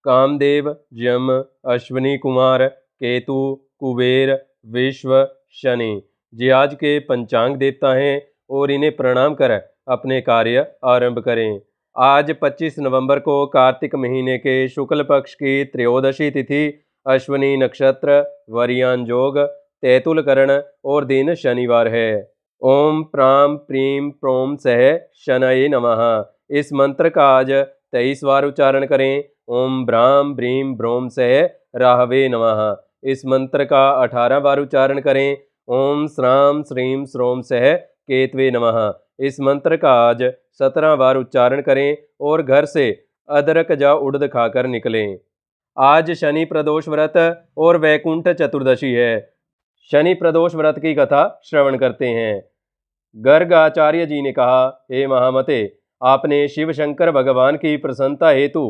कामदेव, यम, अश्विनी कुमार, केतु, कुबेर, विश्व, शनि ये आज के पंचांग देवता हैं और इन्हें प्रणाम कर अपने कार्य आरंभ करें। आज 25 नवंबर को कार्तिक महीने के शुक्ल पक्ष की त्रयोदशी तिथि, अश्विनी नक्षत्र, वर्यान योग, तैतुल करण और दिन शनिवार है। ओम प्राम प्रीम प्रोम सह शनये नमः। इस मंत्र का आज 23 बार उच्चारण करें। ओम ब्राम ब्रीम ब्रोम सह राहवे नमः। इस मंत्र का 18 बार उच्चारण करें। ओम श्राम श्रीम श्रोम सह केतवे नमः। इस मंत्र का आज 17 बार उच्चारण करें और घर से अदरक या उड़द खाकर निकलें। आज शनि प्रदोष व्रत और वैकुंठ चतुर्दशी है। शनि प्रदोष व्रत की कथा श्रवण करते हैं। गर्ग आचार्य जी ने कहा, हे महामते, आपने शिव शंकर भगवान की प्रसन्नता हेतु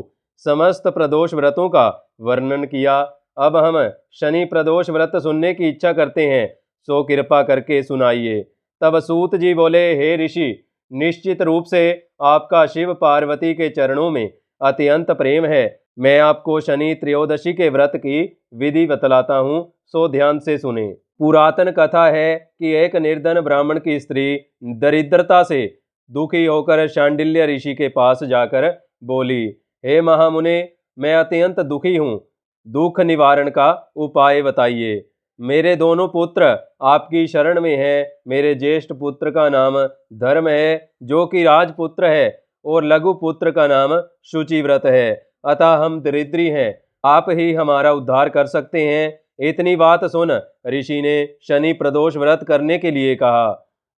समस्त प्रदोष व्रतों का वर्णन किया। अब हम शनि प्रदोष व्रत सुनने की इच्छा करते हैं, सो कृपा करके सुनाइए। तब सूत जी बोले, हे ऋषि, निश्चित रूप से आपका शिव पार्वती के चरणों में अत्यंत प्रेम है। मैं आपको शनि त्रयोदशी के व्रत की विधि बतलाता हूँ, सो ध्यान से सुने। पुरातन कथा है कि एक निर्धन ब्राह्मण की स्त्री दरिद्रता से दुखी होकर शांडिल्य ऋषि के पास जाकर बोली, हे महामुने, मैं अत्यंत दुखी हूँ, दुख निवारण का उपाय बताइए। मेरे दोनों पुत्र आपकी शरण में हैं। मेरे ज्येष्ठ पुत्र का नाम धर्म है, जो कि राजपुत्र है, और लघु पुत्र का नाम शुचिव्रत है। अतः हम दरिद्री हैं, आप ही हमारा उद्धार कर सकते हैं। इतनी बात सुन ऋषि ने शनि प्रदोष व्रत करने के लिए कहा।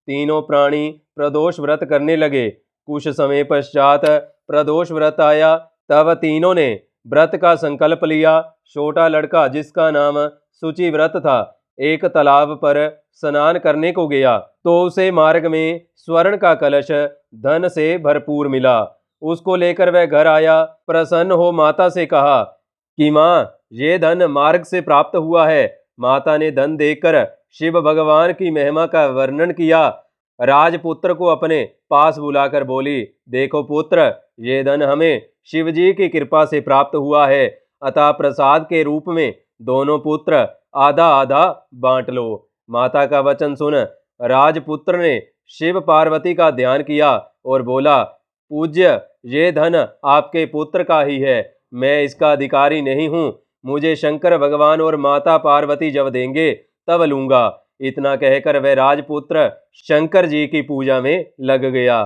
तीनों प्राणी प्रदोष व्रत करने लगे। कुछ समय पश्चात प्रदोष व्रत आया। तब तीनों ने व्रत का संकल्प लिया। छोटा लड़का, जिसका नाम शुचिव्रत था, एक तालाब पर स्नान करने को गया तो उसे मार्ग में स्वर्ण का कलश धन से भरपूर मिला। उसको लेकर वह घर आया। प्रसन्न हो माता से कहा कि माँ, ये धन मार्ग से प्राप्त हुआ है। माता ने धन देखकर शिव भगवान की महिमा का वर्णन किया। राजपुत्र को अपने पास बुलाकर बोली, देखो पुत्र, ये धन हमें शिवजी की कृपा से प्राप्त हुआ है, अतः प्रसाद के रूप में दोनों पुत्र आधा आधा बांट लो। माता का वचन सुन राजपुत्र ने शिव पार्वती का ध्यान किया और बोला, पूज्य, ये धन आपके पुत्र का ही है, मैं इसका अधिकारी नहीं हूँ। मुझे शंकर भगवान और माता पार्वती जब देंगे तब लूंगा। इतना कहकर वह राजपुत्र शंकर जी की पूजा में लग गया।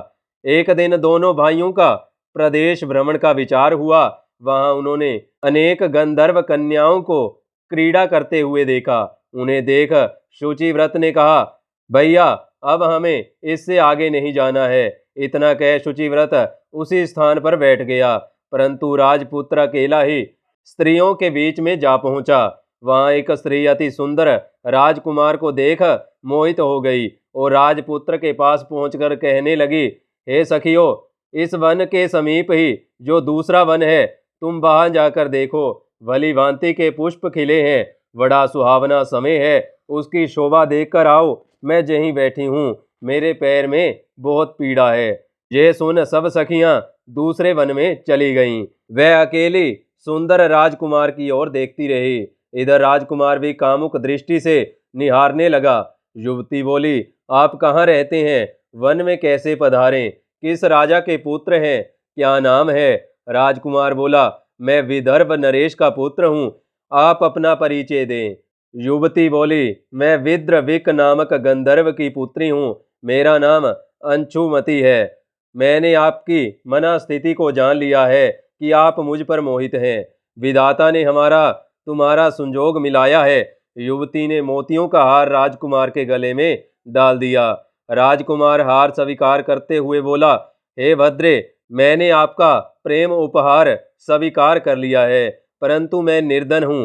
एक दिन दोनों भाइयों का प्रदेश भ्रमण का विचार हुआ। वहां उन्होंने अनेक गंधर्व कन्याओं को क्रीड़ा करते हुए देखा। उन्हें देख शुचिव्रत ने कहा, भैया, अब हमें इससे आगे नहीं जाना है। इतना कह शुचिव्रत उसी स्थान पर बैठ गया, परंतु राजपुत्र अकेला ही स्त्रियों के बीच में जा पहुंचा। वहां एक स्त्री अति सुंदर राजकुमार को देख मोहित हो गई और राजपुत्र के पास पहुंचकर कहने लगी, हे सखियो, इस वन के समीप ही जो दूसरा वन है, तुम वहां जाकर देखो। भली भांति के पुष्प खिले हैं, बड़ा सुहावना समय है। उसकी शोभा देखकर आओ। मैं यहीं बैठी हूँ, मेरे पैर में बहुत पीड़ा है। यह सुन सब सखियां दूसरे वन में चली गईं। वह अकेली सुंदर राजकुमार की ओर देखती रही। इधर राजकुमार भी कामुक दृष्टि से निहारने लगा। युवती बोली, आप कहाँ रहते हैं? वन में कैसे पधारे? किस राजा के पुत्र हैं? क्या नाम है? राजकुमार बोला, मैं विदर्भ नरेश का पुत्र हूँ, आप अपना परिचय दें। युवती बोली, मैं विद्रविक नामक गंधर्व की पुत्री हूँ, मेरा नाम अंशुमती है। मैंने आपकी मनस्थिति को जान लिया है कि आप मुझ पर मोहित हैं। विधाता ने हमारा तुम्हारा संजोग मिलाया है। युवती ने मोतियों का हार राजकुमार के गले में डाल दिया। राजकुमार हार स्वीकार करते हुए बोला, हे भद्रे, मैंने आपका प्रेम उपहार स्वीकार कर लिया है, परंतु मैं निर्धन हूँ।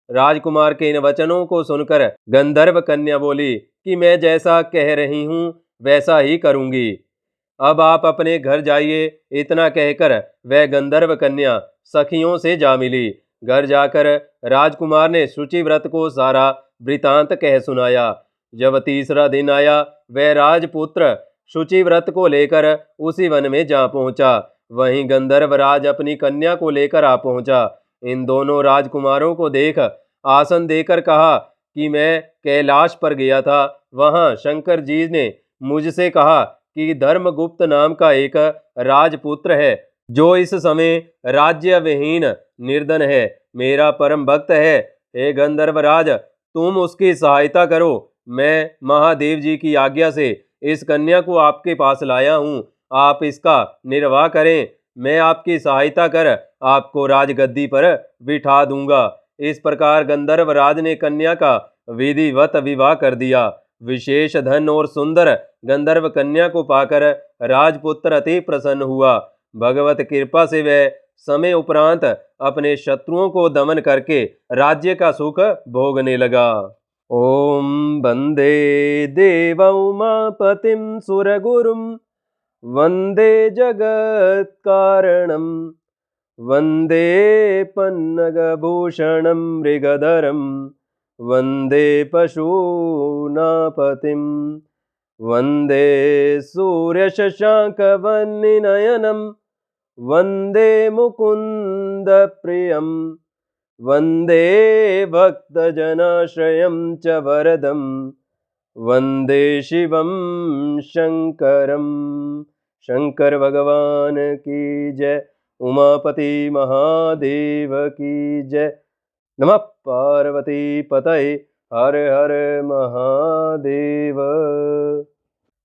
राजकुमार के इन वचनों को सुनकर गंधर्व कन्या बोली कि मैं जैसा कह रही हूँ वैसा ही करूंगी। अब आप अपने घर जाइए। इतना कहकर वह गंधर्व कन्या सखियों से जा मिली। घर जाकर राजकुमार ने शुचिव्रत को सारा वृतांत कह सुनाया। जब तीसरा दिन आया, वह राजपुत्र शुचिव्रत को लेकर उसी वन में जा पहुंचा। वहीं गंधर्व राज अपनी कन्या को लेकर आ पहुंचा। इन दोनों राजकुमारों को देख आसन देकर कहा कि मैं कैलाश पर गया था। वहां शंकर जी ने मुझसे कहा कि धर्मगुप्त नाम का एक राजपुत्र है जो इस समय राज्य विहीन निर्धन है, मेरा परम भक्त है। हे गंधर्वराज, तुम उसकी सहायता करो। मैं महादेव जी की आज्ञा से इस कन्या को आपके पास लाया हूँ। आप इसका निर्वाह करें। मैं आपकी सहायता कर आपको राजगद्दी पर बिठा दूंगा। इस प्रकार गंधर्वराज ने कन्या का विधिवत विवाह कर दिया। विशेष धन और सुंदर गंधर्व कन्या को पाकर राजपुत्र अति प्रसन्न हुआ। भगवत कृपा से वह समय उपरांत अपने शत्रुओं को दमन करके राज्य का सुख भोगने लगा। ओम वंदे देव उमापतिं सुरगुरुं वंदे जगत कारणं वंदे पन्नगभूषणं मृगधरं वंदे पशूनापतिं वंदे सूर्यशशांकवह्निनयनं वंदे मुकुंद प्रियं वंदे भक्तजनाश्रयं च वरदं वंदे शिवं शंकरं। शंकर भगवान की जय। उमापति महादेव की जय। नमः पार्वती पतये। हर हर महादेव।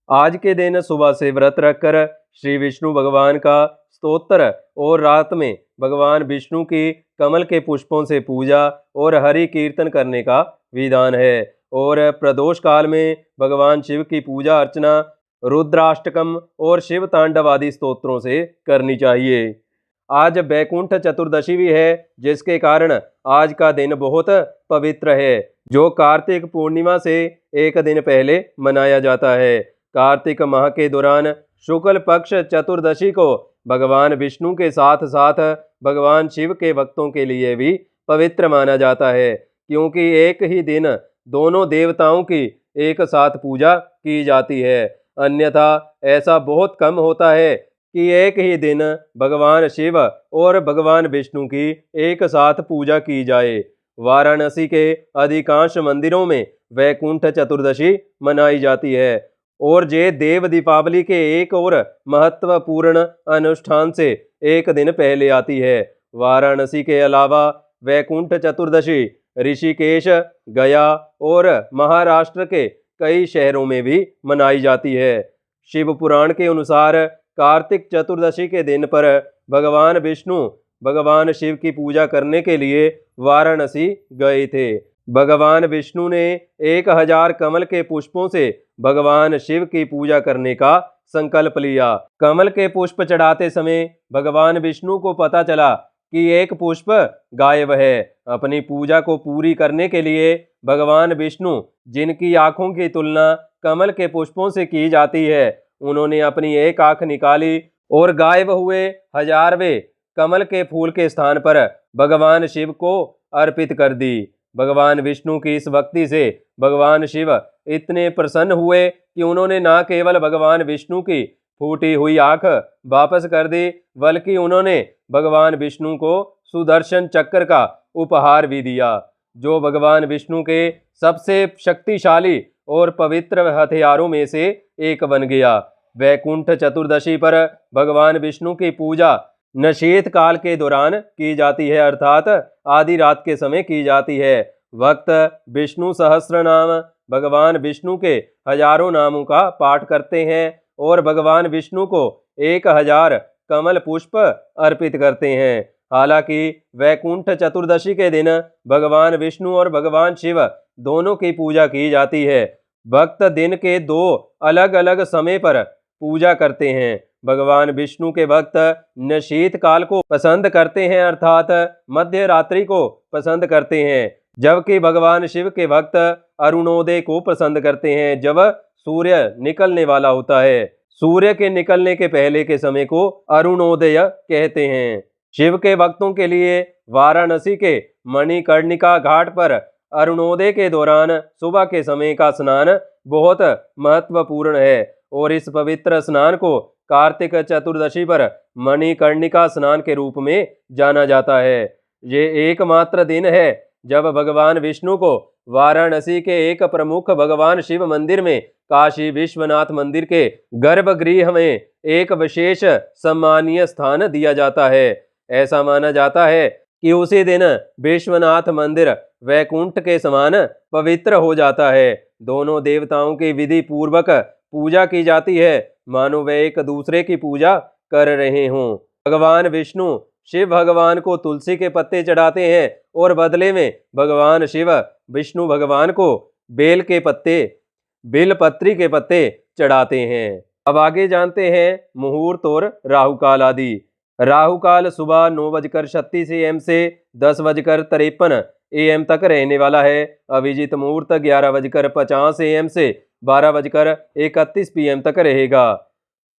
आज के दिन सुबह से व्रत रखकर श्री विष्णु भगवान का स्तोत्र और रात में भगवान विष्णु की कमल के पुष्पों से पूजा और हरि कीर्तन करने का विधान है। और प्रदोष काल में भगवान शिव की पूजा अर्चना रुद्राष्टकम और शिव तांडव आदि स्तोत्रों से करनी चाहिए। आज बैकुंठ चतुर्दशी भी है, जिसके कारण आज का दिन बहुत पवित्र है, जो कार्तिक पूर्णिमा से एक दिन पहले मनाया जाता है। कार्तिक माह के दौरान शुक्ल पक्ष चतुर्दशी को भगवान विष्णु के साथ साथ भगवान शिव के भक्तों के लिए भी पवित्र माना जाता है, क्योंकि एक ही दिन दोनों देवताओं की एक साथ पूजा की जाती है। अन्यथा ऐसा बहुत कम होता है कि एक ही दिन भगवान शिव और भगवान विष्णु की एक साथ पूजा की जाए। वाराणसी के अधिकांश मंदिरों में वैकुंठ चतुर्दशी मनाई जाती है और ये देव दीपावली के एक और महत्वपूर्ण अनुष्ठान से एक दिन पहले आती है। वाराणसी के अलावा वैकुंठ चतुर्दशी ऋषिकेश, गया और महाराष्ट्र के कई शहरों में भी मनाई जाती है। शिव पुराण के अनुसार कार्तिक चतुर्दशी के दिन पर भगवान विष्णु भगवान शिव की पूजा करने के लिए वाराणसी गए थे। भगवान विष्णु ने 1000 कमल के पुष्पों से भगवान शिव की पूजा करने का संकल्प लिया। कमल के पुष्प चढ़ाते समय भगवान विष्णु को पता चला कि एक पुष्प गायब है। अपनी पूजा को पूरी करने के लिए भगवान विष्णु, जिनकी आंखों की तुलना कमल के पुष्पों से की जाती है, उन्होंने अपनी एक आंख निकाली और गायब हुए 1000वें कमल के फूल के स्थान पर भगवान शिव को अर्पित कर दी। भगवान विष्णु की इस भक्ति से भगवान शिव इतने प्रसन्न हुए कि उन्होंने न केवल भगवान विष्णु की फूटी हुई आंख वापस कर दी, बल्कि उन्होंने भगवान विष्णु को सुदर्शन चक्र का उपहार भी दिया, जो भगवान विष्णु के सबसे शक्तिशाली और पवित्र हथियारों में से एक बन गया। वैकुंठ चतुर्दशी पर भगवान विष्णु की पूजा नशीत काल के दौरान की जाती है, अर्थात आधी रात के समय की जाती है। वक्त विष्णु सहस्त्र नाम, भगवान विष्णु के हजारों नामों का पाठ करते हैं और भगवान विष्णु को 1000 कमल पुष्प अर्पित करते हैं। हालांकि वैकुंठ चतुर्दशी के दिन भगवान विष्णु और भगवान शिव दोनों की पूजा की जाती है। भक्त दिन के 2 अलग अलग समय पर पूजा करते हैं। भगवान विष्णु के भक्त नशीत काल को पसंद करते हैं, अर्थात मध्य रात्रि को पसंद करते हैं, जबकि भगवान शिव के भक्त अरुणोदय को पसंद करते हैं, जब सूर्य निकलने वाला होता है। सूर्य के निकलने के पहले के समय को अरुणोदय कहते हैं। शिव के भक्तों के लिए वाराणसी के मणिकर्णिका घाट पर अरुणोदय के दौरान सुबह के समय का स्नान बहुत महत्वपूर्ण है और इस पवित्र स्नान को कार्तिक चतुर्दशी पर मणिकर्णिका स्नान के रूप में जाना जाता है। ये एकमात्र दिन है जब भगवान विष्णु को वाराणसी के एक प्रमुख भगवान शिव मंदिर में काशी विश्वनाथ मंदिर के गर्भगृह में एक विशेष सम्मानीय स्थान दिया जाता है। ऐसा माना जाता है कि उसी दिन विश्वनाथ मंदिर वैकुंठ के समान पवित्र हो जाता है। दोनों देवताओं की विधि पूर्वक पूजा की जाती है, मानो वे एक दूसरे की पूजा कर रहे हों। भगवान विष्णु शिव भगवान को तुलसी के पत्ते चढ़ाते हैं और बदले में भगवान शिव विष्णु भगवान को बेलपत्री के पत्ते चढ़ाते हैं। अब आगे जानते हैं मुहूर्त और राहुकाल आदि। राहुकाल सुबह 9:36 AM से 10:53 AM तक रहने वाला है। अभिजीत मुहूर्त 11:50 AM से 12:31 PM तक रहेगा।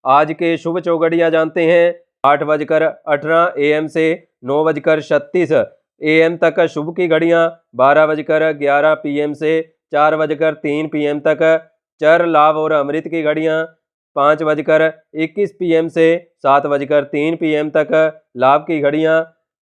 आज के शुभ चौघड़ियां जानते हैं। 8:18 AM से 9:36 AM तक शुभ की घड़ियां, 12:11 PM से 4:03 PM तक चर लाभ और अमृत की घड़ियां, 5:21 PM से 7:03 PM तक लाभ की घड़ियां,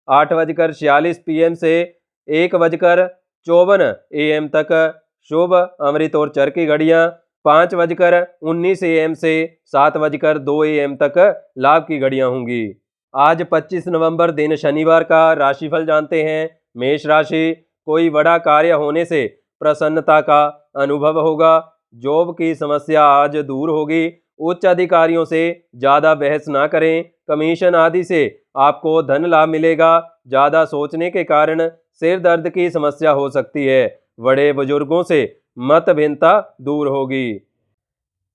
8:46 PM से 1:54 AM तक शुभ अमृत और चर की घड़ियां, 5:19 AM से 7:02 AM तक लाभ की घड़ियां होंगी। आज 25 नवंबर दिन शनिवार का राशिफल जानते हैं। मेष राशि, कोई बड़ा कार्य होने से प्रसन्नता का अनुभव होगा। जॉब की समस्या आज दूर होगी। उच्च अधिकारियों से ज़्यादा बहस ना करें। कमीशन आदि से आपको धन लाभ मिलेगा। ज़्यादा सोचने के कारण सिर दर्द की समस्या हो सकती है। बड़े बुजुर्गों से मतभिन्नता दूर होगी।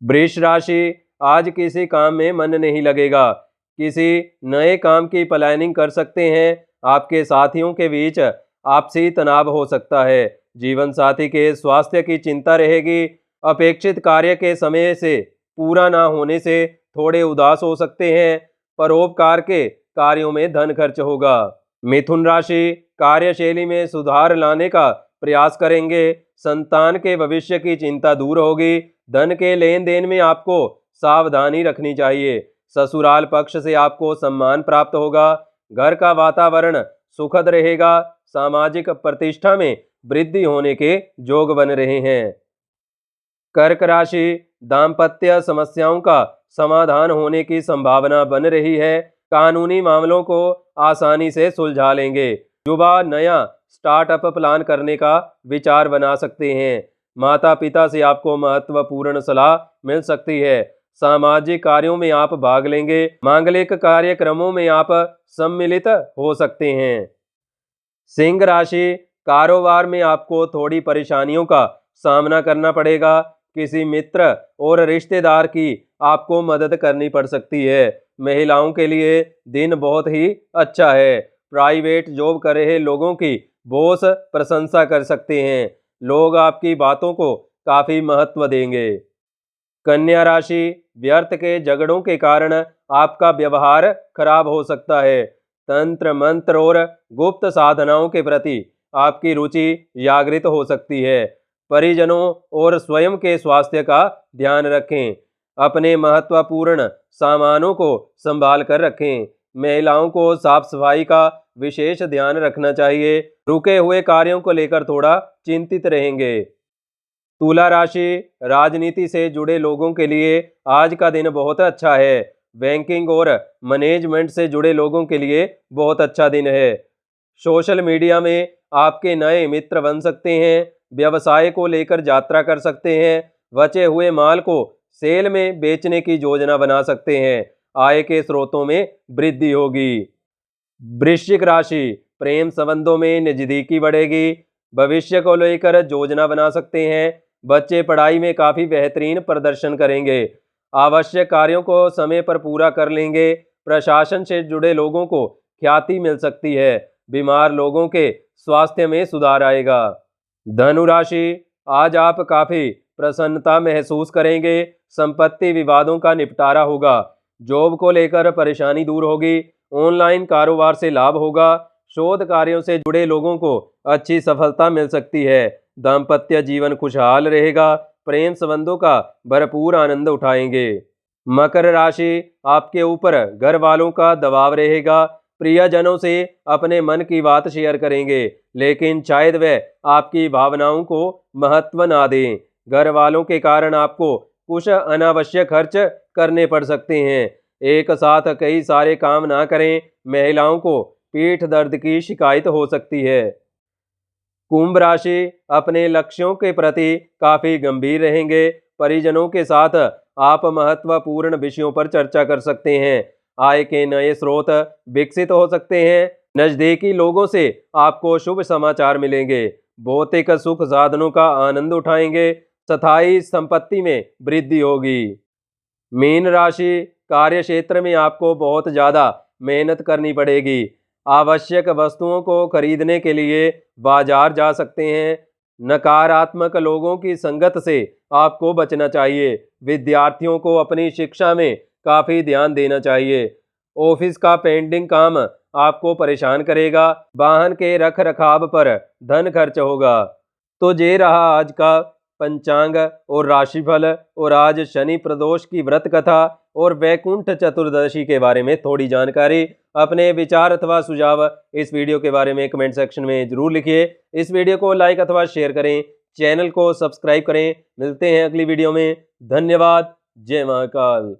वृष राशि, आज किसी काम में मन नहीं लगेगा। किसी नए काम की प्लानिंग कर सकते हैं। आपके साथियों के बीच आपसी तनाव हो सकता है। जीवन साथी के स्वास्थ्य की चिंता रहेगी। अपेक्षित कार्य के समय से पूरा ना होने से थोड़े उदास हो सकते हैं। परोपकार के कार्यों में धन खर्च होगा। मिथुन राशि, कार्यशैली में सुधार लाने का प्रयास करेंगे। संतान के भविष्य की चिंता दूर होगी। धन के लेन देन में आपको सावधानी रखनी चाहिए। ससुराल पक्ष से आपको सम्मान प्राप्त होगा। घर का वातावरण सुखद रहेगा। सामाजिक प्रतिष्ठा में वृद्धि होने के योग बन रहे हैं। कर्क राशि, दाम्पत्य समस्याओं का समाधान होने की संभावना बन रही है। कानूनी मामलों को आसानी से सुलझा लेंगे। युवा नया स्टार्टअप प्लान करने का विचार बना सकते हैं। माता पिता से आपको महत्वपूर्ण सलाह मिल सकती है। सामाजिक कार्यों में आप भाग लेंगे। मांगलिक कार्यक्रमों में आप सम्मिलित हो सकते हैं। सिंह राशि, कारोबार में आपको थोड़ी परेशानियों का सामना करना पड़ेगा। किसी मित्र और रिश्तेदार की आपको मदद करनी पड़ सकती है। महिलाओं के लिए दिन बहुत ही अच्छा है। प्राइवेट जॉब कर रहे लोगों की बॉस प्रशंसा कर सकते हैं। लोग आपकी बातों को काफी महत्व देंगे। कन्या राशि, व्यर्थ के झगड़ों के कारण आपका व्यवहार खराब हो सकता है। तंत्र मंत्र और गुप्त साधनाओं के प्रति आपकी रुचि जागृत हो सकती है। परिजनों और स्वयं के स्वास्थ्य का ध्यान रखें। अपने महत्वपूर्ण सामानों को संभाल कर रखें। महिलाओं को साफ सफाई का विशेष ध्यान रखना चाहिए। रुके हुए कार्यों को लेकर थोड़ा चिंतित रहेंगे। तुला राशि, राजनीति से जुड़े लोगों के लिए आज का दिन बहुत अच्छा है। बैंकिंग और मैनेजमेंट से जुड़े लोगों के लिए बहुत अच्छा दिन है। सोशल मीडिया में आपके नए मित्र बन सकते हैं। व्यवसाय को लेकर यात्रा कर सकते हैं। बचे हुए माल को सेल में बेचने की योजना बना सकते हैं। आय के स्रोतों में वृद्धि होगी। वृश्चिक राशि, प्रेम संबंधों में नजदीकी बढ़ेगी। भविष्य को लेकर योजना बना सकते हैं। बच्चे पढ़ाई में काफी बेहतरीन प्रदर्शन करेंगे। आवश्यक कार्यों को समय पर पूरा कर लेंगे। प्रशासन से जुड़े लोगों को ख्याति मिल सकती है। बीमार लोगों के स्वास्थ्य में सुधार आएगा। धनु राशि, आज आप काफी प्रसन्नता महसूस करेंगे। संपत्ति विवादों का निपटारा होगा। जॉब को लेकर परेशानी दूर होगी। ऑनलाइन कारोबार से लाभ होगा। शोध कार्यों से जुड़े लोगों को अच्छी सफलता मिल सकती है। दाम्पत्य जीवन खुशहाल रहेगा। प्रेम संबंधों का भरपूर आनंद उठाएंगे। मकर राशि, आपके ऊपर घर वालों का दबाव रहेगा। प्रियजनों से अपने मन की बात शेयर करेंगे, लेकिन शायद वह आपकी भावनाओं को महत्व ना दें। घर वालों के कारण आपको कुछ अनावश्यक खर्च करने पड़ सकते हैं। एक साथ कई सारे काम ना करें। महिलाओं को पीठ दर्द की शिकायत हो सकती है। कुंभ राशि अपने लक्ष्यों के प्रति काफी गंभीर रहेंगे। परिजनों के साथ आप महत्वपूर्ण विषयों पर चर्चा कर सकते हैं। आय के नए स्रोत विकसित हो सकते हैं। नजदीकी लोगों से आपको शुभ समाचार मिलेंगे। भौतिक सुख साधनों का आनंद उठाएंगे। स्थायी संपत्ति में वृद्धि होगी। मीन राशि कार्य क्षेत्र में आपको बहुत ज्यादा मेहनत करनी पड़ेगी। आवश्यक वस्तुओं को खरीदने के लिए बाजार जा सकते हैं। नकारात्मक लोगों की संगत से आपको बचना चाहिए। विद्यार्थियों को अपनी शिक्षा में काफी ध्यान देना चाहिए। ऑफिस का पेंडिंग काम आपको परेशान करेगा। वाहन के रख रखाव पर धन खर्च होगा। तो ये रहा आज का पंचांग और राशिफल, और आज शनि प्रदोष की व्रत कथा और वैकुंठ चतुर्दशी के बारे में थोड़ी जानकारी। अपने विचार अथवा सुझाव इस वीडियो के बारे में कमेंट सेक्शन में जरूर लिखिए। इस वीडियो को लाइक अथवा शेयर करें। चैनल को सब्सक्राइब करें। मिलते हैं अगली वीडियो में। धन्यवाद। जय महाकाल।